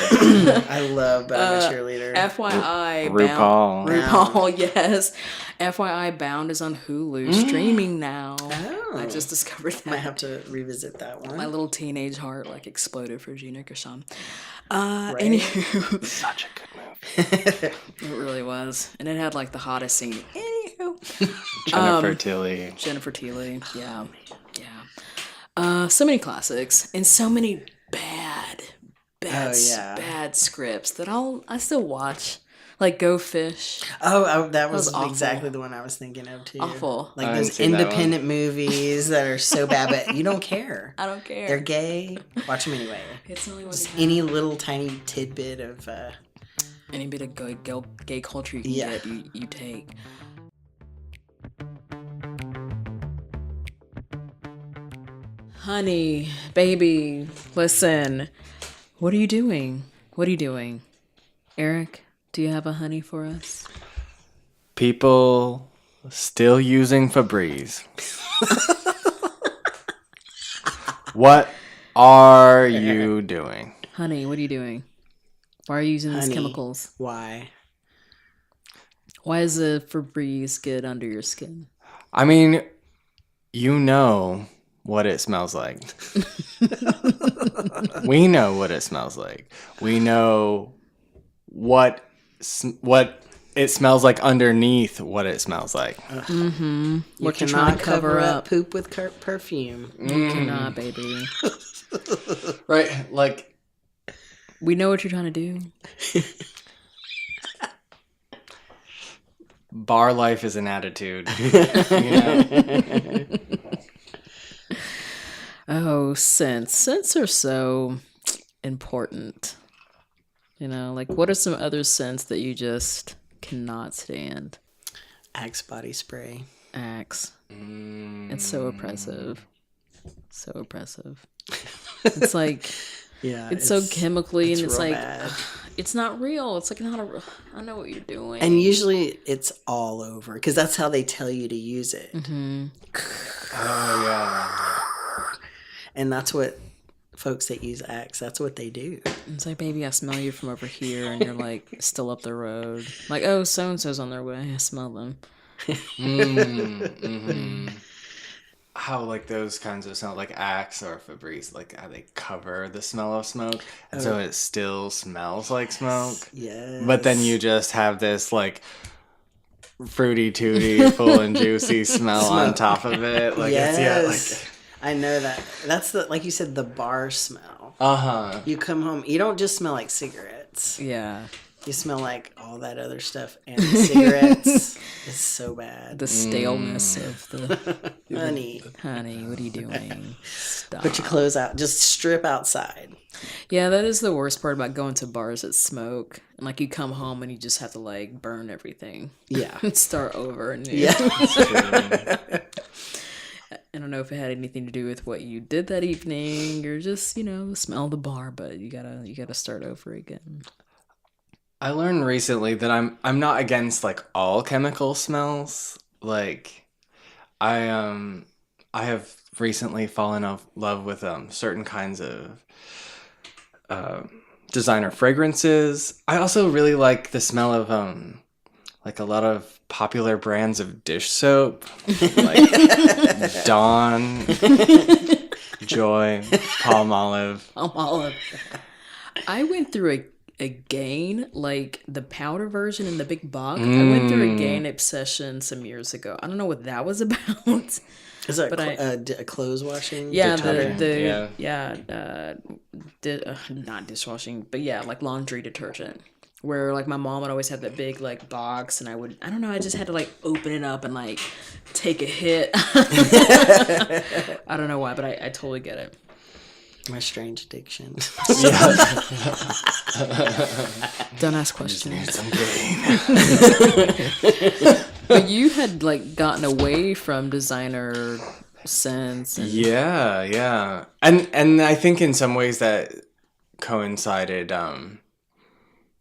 I love But I'm a Cheerleader. FYI, RuPaul, yes. FYI, Bound is on Hulu streaming now. Oh. I just discovered that. Might have to revisit that one. My little teenage heart like exploded for Gina Gershon. Right. Anywho, such a good movie. it really was, and it had like the hottest scene. Anywho, Jennifer Tilly, yeah. So many classics and so many bad scripts that I still watch. Like Go Fish. Oh, that was awful. Exactly the one I was thinking of too. Awful. Like I those haven't seen that independent movies that are so bad, but you don't care. I don't care. They're gay. Watch them anyway. It's only Just any little tiny tidbit of. Any bit of gay culture you can get, you take. Honey, baby, listen. What are you doing? Eric, do you have a honey for us? People still using Febreze. What are you doing? Honey, what are you doing? Why are you using these chemicals? Why? Why is the Febreze get under your skin? I mean, you know what it smells like. We know what it smells like. We know what it smells like underneath what it smells like. You What you're cannot trying to cover up. poop with perfume. You cannot, baby. Right? Like, We know what you're trying to do. bar life is an attitude. You know? Oh, scents. Scents are so important. You know, like what are some other scents that you just cannot stand? Axe body spray. Axe. It's so oppressive. So oppressive. It's like Yeah, it's so chemically and it's real like bad. it's not real. It's like not a real, I know what you're doing. And usually it's all over because that's how they tell you to use it. Oh, yeah. And that's what folks that use Axe, that's what they do. It's like, baby, I smell you from over here, and you're like still up the road. Like, oh, so and so's on their way. I smell them. How, like, those kinds of smell, like Axe or Febreze, like how they cover the smell of smoke, and so it still smells like smoke. Yes. But then you just have this, like, fruity tooty, full and juicy smell on top of it. Like, yes. it's, yeah, like... I know that. That's the, like you said, the bar smell. Uh-huh. You come home, you don't just smell like cigarettes. Yeah. You smell like all that other stuff, and the cigarettes is so bad. The staleness of the Honey, honey. What are you doing? Stop. put your clothes out. Just strip outside. Yeah, that is the worst part about going to bars that smoke. And like you come home and you just have to like burn everything. Yeah. And start over. And Yeah. I don't know if it had anything to do with what you did that evening or just, you know, the smell of the bar, but you gotta start over again. I learned recently that I'm not against like all chemical smells. Like I have recently fallen in love with certain kinds of designer fragrances. I also really like the smell of like a lot of popular brands of dish soap, like Dawn, Joy, Palmolive. I went through a Gain, like the powder version in the big box. I went through a Gain obsession some years ago. I don't know what that was about. Is that But a clothes washing? Yeah, Detergent, not dishwashing, but yeah, like laundry detergent. Where like my mom would always have that big like box, and I don't know, I just had to like open it up and like take a hit. I don't know why, but I totally get it. My strange addiction. Don't ask questions. Some gain. But you had like gotten away from designer scents. And... Yeah. And I think in some ways that coincided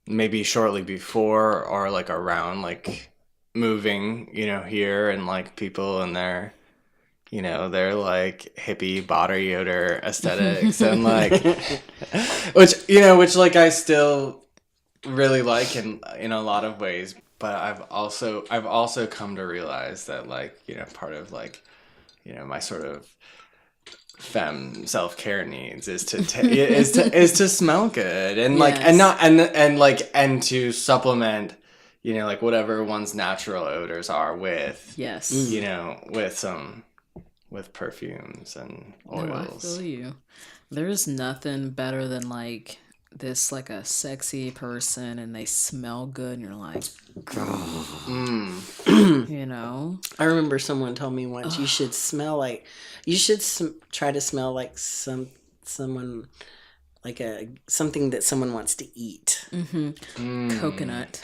maybe shortly before or like around like moving, you know, here and like people and their, you know, their like hippie body odor aesthetics and like which like I still really like in a lot of ways, but I've also come to realize that like, you know, part of like, you know, my sort of femme self-care needs is to smell good and like Yes. and to supplement, you know, like whatever one's natural odors are with, Yes. you know, with perfumes and oils. No, I feel you. There's nothing better than like this like a sexy person and they smell good and you're like, you know. I remember someone told me once you should smell like try to smell like someone like something that someone wants to eat. Coconut.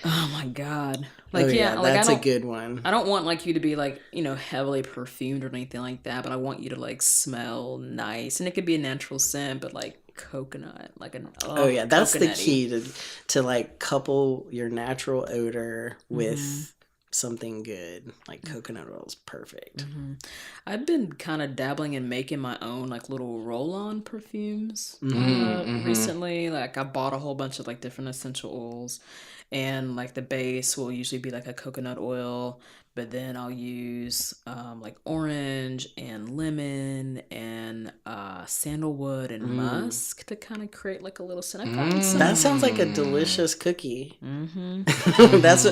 Oh my god. Like like that's a good one. I don't want like you to be like, you know, heavily perfumed or anything like that, but I want you to like smell nice. And it could be a natural scent, but like coconut, like an that's the coconutty. key to like couple your natural odor with something good. Like coconut oil is perfect. I've been kind of dabbling in making my own like little roll-on perfumes recently. Like I bought a whole bunch of like different essential oils, and like the base will usually be like a coconut oil, but then I'll use like orange and lemon and sandalwood and musk to kind of create like a little scent. I found some. That sounds like a delicious cookie. That's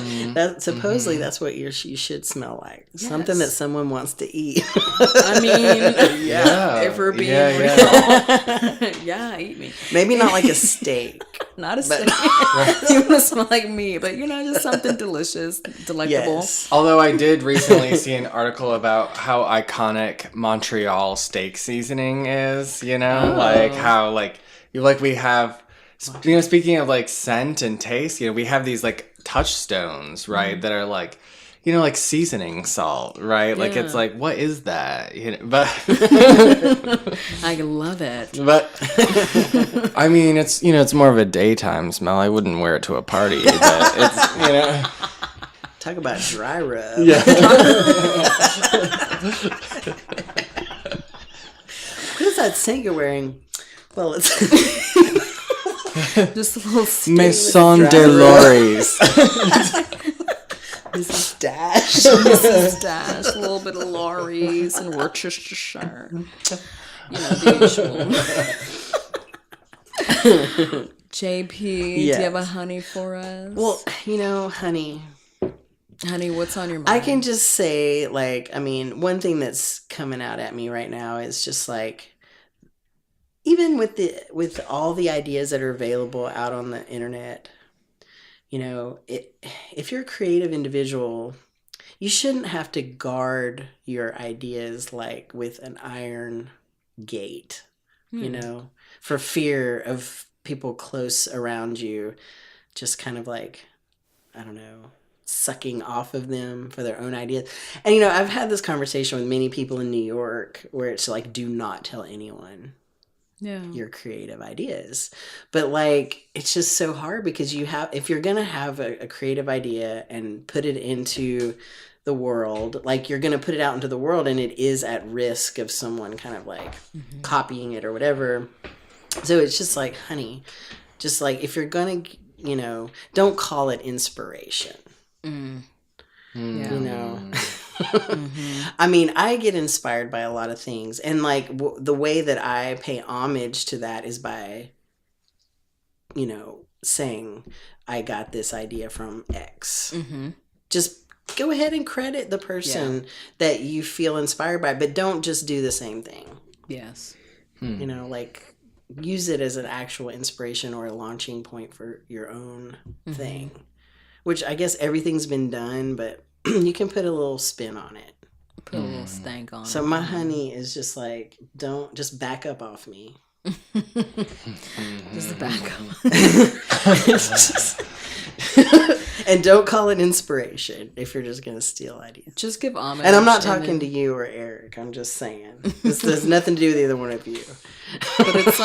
supposedly that's what you should smell like. Something that someone wants to eat. I mean, Yeah. if we're being Yeah, real, yeah, eat me. Maybe not like a steak. Not a steak. You want to smell like me, but just something delicious, delectable. Yes. Although I did recently see an article about how iconic Montreal steak seasoning is, like how we have, speaking of like scent and taste, we have these like touchstones, right, that are like, like seasoning salt, right? Like it's like, what is that? But I love it. But I mean, it's more of a daytime smell. I wouldn't wear it to a party, but it's Talk about dry rub. Yeah. What is that scent you're wearing? Well, it's Just a little Maison de Loris. Mrs. Dash. Mrs. Dash, a little bit of Laurie's and Worcestershire. The usual. JP, do you have a honey for us? Well, honey. Honey, what's on your mind? I can just say, one thing that's coming out at me right now is just like, even with all the ideas that are available out on the internet, if you're a creative individual, you shouldn't have to guard your ideas like with an iron gate, for fear of people close around you, just kind of like, I don't know, sucking off of them for their own ideas. And I've had this conversation with many people in New York where it's like, do not tell anyone your creative ideas. But it's just so hard because if you're gonna have a creative idea and put it into the world, you're gonna put it out into the world and it is at risk of someone kind of copying it or whatever. So it's just like, honey, just if you're gonna don't call it inspiration. I mean, I get inspired by a lot of things, and the way that I pay homage to that is by saying I got this idea from X. Just go ahead and credit the person that you feel inspired by, but don't just do the same thing. Yes. Use it as an actual inspiration or a launching point for your own thing. Which I guess everything's been done, but you can put a little spin on it. Put a little stank on it. So my honey is just don't just back up off me. Just back up. And don't call it inspiration if you're just going to steal ideas. Just give homage. And I'm not talking to you or Eric. I'm just saying. This has nothing to do with either one of you. But it's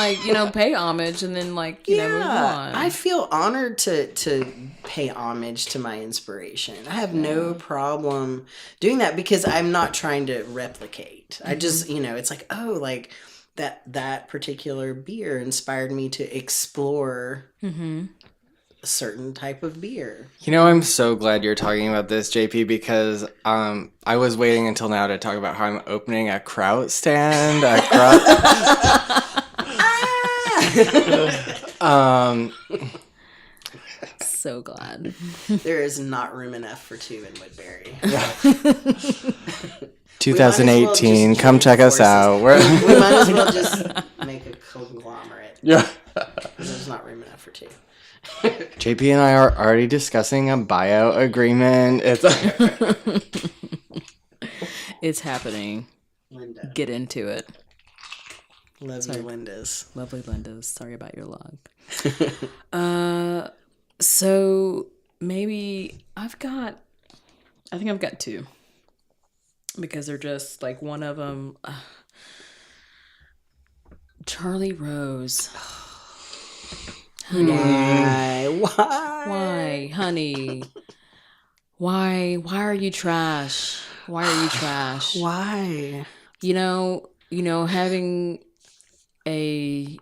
pay homage and then move on. I feel honored to pay homage to my inspiration. I have no problem doing that because I'm not trying to replicate. I just, it's that particular beer inspired me to explore a certain type of beer. I'm so glad you're talking about this, JP, because I was waiting until now to talk about how I'm opening a kraut stand. So glad. There is not room enough for two in Woodbury. 2018, come check us out. We might as well just make a conglomerate. Yeah. There's not room enough for two. JP and I are already discussing a buyout agreement. It's happening. Linda. Get into it. Lovely Linda's. Lovely Linda's. Sorry about your log. So maybe I think I've got two. Because they're just one of them. Charlie Rose. Honey. Why, honey? Why are you trash? Why are you trash? Why? Having a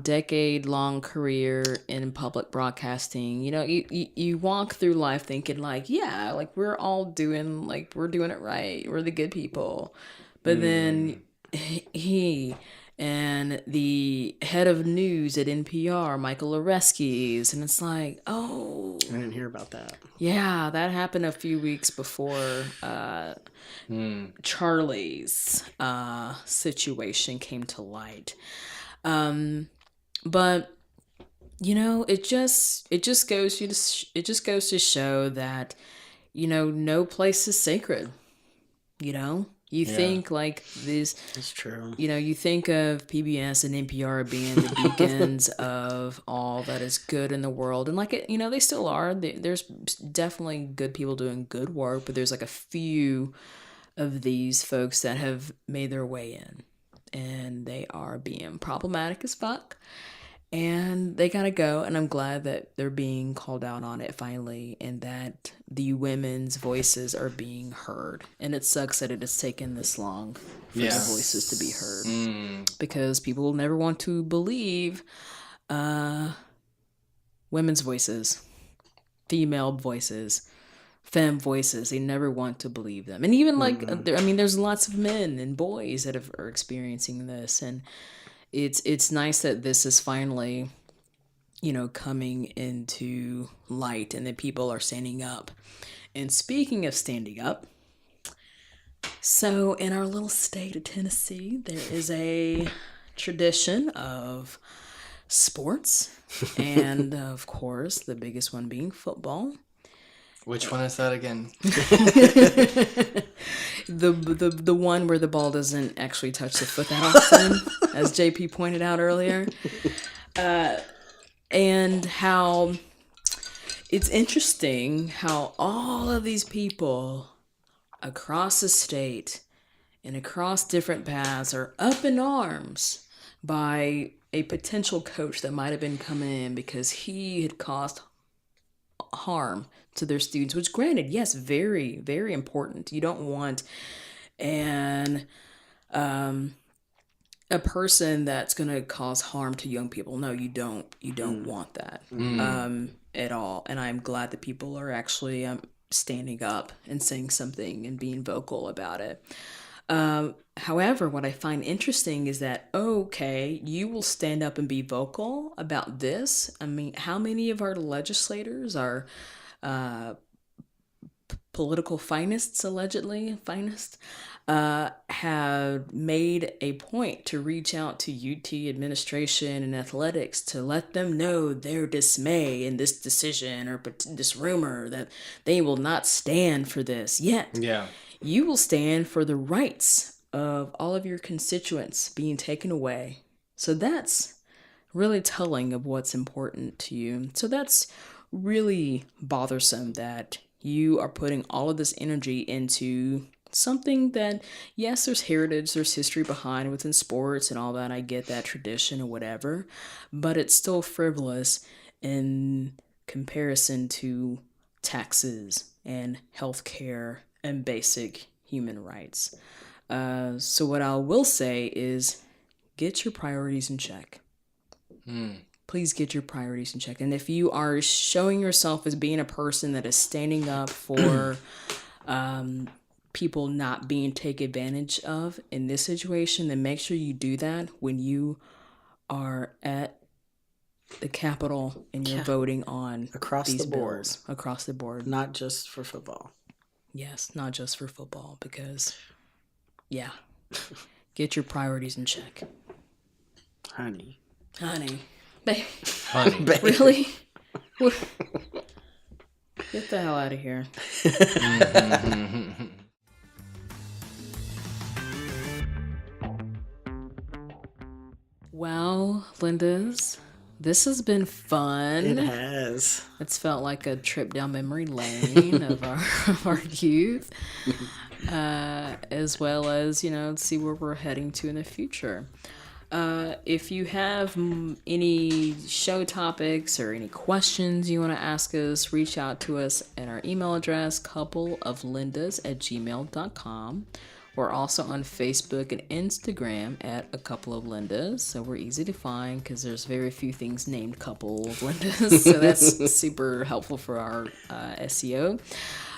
decade-long career in public broadcasting, you walk through life thinking like, yeah, like we're all doing, like we're doing it right. We're the good people. But then he and the head of news at NPR, Michael Oreskes, and it's like, oh, I didn't hear about that. yeah, that happened a few weeks before Charlie's situation came to light. But it just goes to show that no place is sacred. You think like these. It's true. You think of PBS and NPR being the beacons of all that is good in the world, and like they still are. There's definitely good people doing good work, but there's like a few of these folks that have made their way in, and they are being problematic as fuck, and they gotta go. And I'm glad that they're being called out on it finally, and that the women's voices are being heard. And it sucks that it has taken this long for the voices to be heard, because people will never want to believe women's voices, female voices, femme voices. They never want to believe them. And even like, there's lots of men and boys that are experiencing this, and it's nice that this is finally, coming into light, and that people are standing up. And speaking of standing up, so in our little state of Tennessee, there is a tradition of sports, and of course, the biggest one being football. Which one is that again? The one where the ball doesn't actually touch the foot that often, as JP pointed out earlier. And how it's interesting how all of these people across the state and across different paths are up in arms by a potential coach that might have been coming in because he had caused harm to their students, which granted, yes, very, very important. You don't want a person that's going to cause harm to young people. No, you don't want that at all. And I'm glad that people are actually standing up and saying something and being vocal about it. However, what I find interesting is that, okay, you will stand up and be vocal about this. I mean, how many of our legislators are political finest, allegedly finest, have made a point to reach out to UT administration and athletics to let them know their dismay in this decision or this rumor that they will not stand for this. Yet, you will stand for the rights of all of your constituents being taken away. So that's really telling of what's important to you. So that's really bothersome that you are putting all of this energy into something that, yes, there's heritage, there's history behind within sports and all that. I get that tradition or whatever, but it's still frivolous in comparison to taxes and healthcare and basic human rights. So what I will say is get your priorities in check. Please get your priorities in check. And if you are showing yourself as being a person that is standing up for people not being taken advantage of in this situation, then make sure you do that when you are at the Capitol and you're voting on across these the board. bills. Across the board. Not just for football. Yes, not just for football, because, yeah, get your priorities in check. Honey. Honey. Really? Get the hell out of here. Well, Linda's, this has been fun. It has. It's felt like a trip down memory lane of our youth, as well as, see where we're heading to in the future. If you have any show topics or any questions you want to ask us, reach out to us at our email address, coupleoflindas@gmail.com. We're also on Facebook and Instagram at A Couple of Lindas. So we're easy to find because there's very few things named Couple of Lindas. So that's super helpful for our SEO.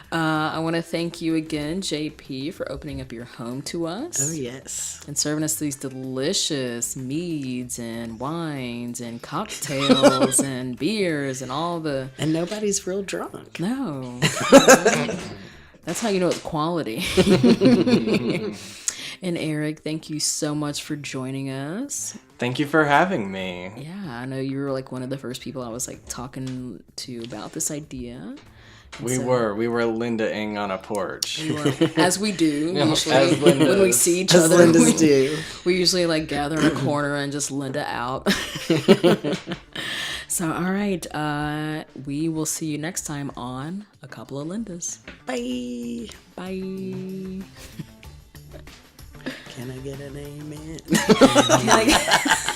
I want to thank you again, JP, for opening up your home to us. Oh, yes. And serving us these delicious meads and wines and cocktails and beers and all the... And nobody's real drunk. No. That's how you know it's quality. And Eric, thank you so much for joining us. Thank you for having me. Yeah, I know you were like one of the first people I was like talking to about this idea. We were Linda-ing on a porch. As we do, usually as Lindas. when we see each As other. Lindas do. We usually like gather in a corner and just Linda out. So, all right, we will see you next time on A Couple of Lindas. Bye. Bye. Can I get an amen? Can I get-